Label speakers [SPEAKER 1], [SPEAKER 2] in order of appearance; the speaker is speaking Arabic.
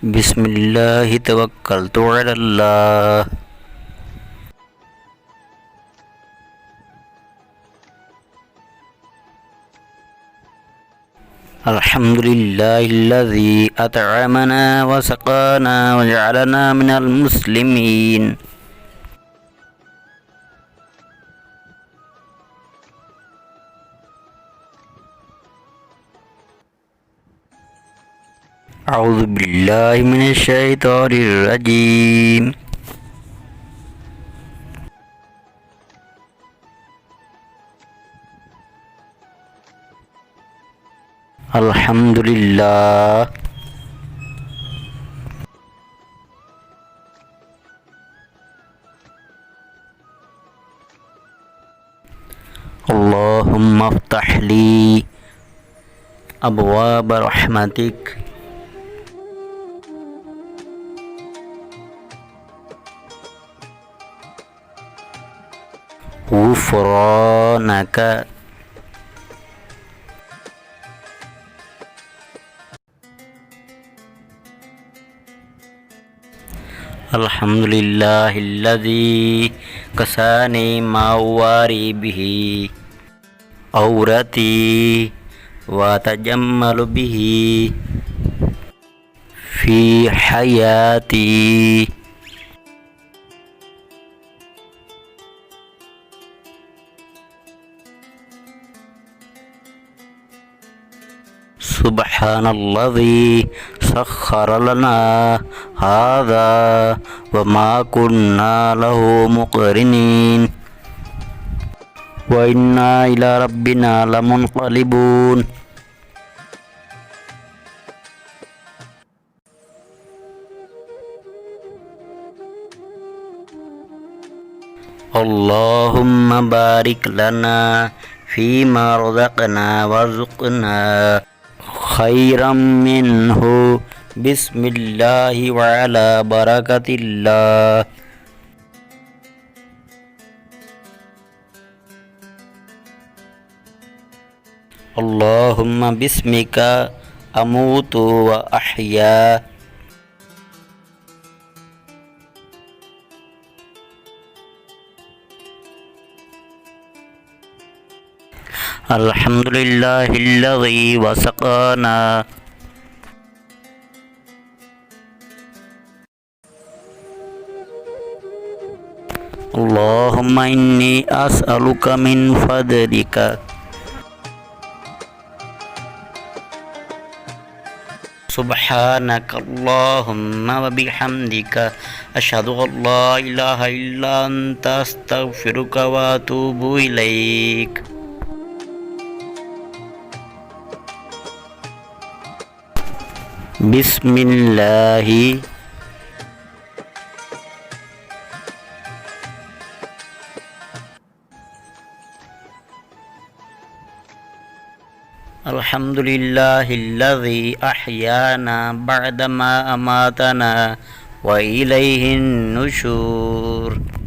[SPEAKER 1] بسم الله توكلت على الله. الحمد لله الذي أطعمنا وسقانا وجعلنا من المسلمين. أعوذ بالله من الشيطان الرجيم. الحمد لله. اللهم افتح لي أبواب رحمتك غفرانك. الحمد لله الذي كساني ما أواري به عورتي وأتجمل به في حياتي. سبحان الذي سخر لنا هذا وما كنا له مقرنين وإنا إلى ربنا لمنقلبون. اللهم بارك لنا فيما رزقنا وارزقنا خيرا منه. بسم الله وعلى بركة الله. اللهم باسمك أموت وأحيا. الحمد لله الذي وسقانا. اللهم إني أسألك من فضلك. سبحانك اللهم وبحمدك أشهد أن لا إله إلا أنت أستغفرك وأتوب إليك. بسم الله. الحمد لله الذي أحيانا بعدما أماتنا وإليه النشور.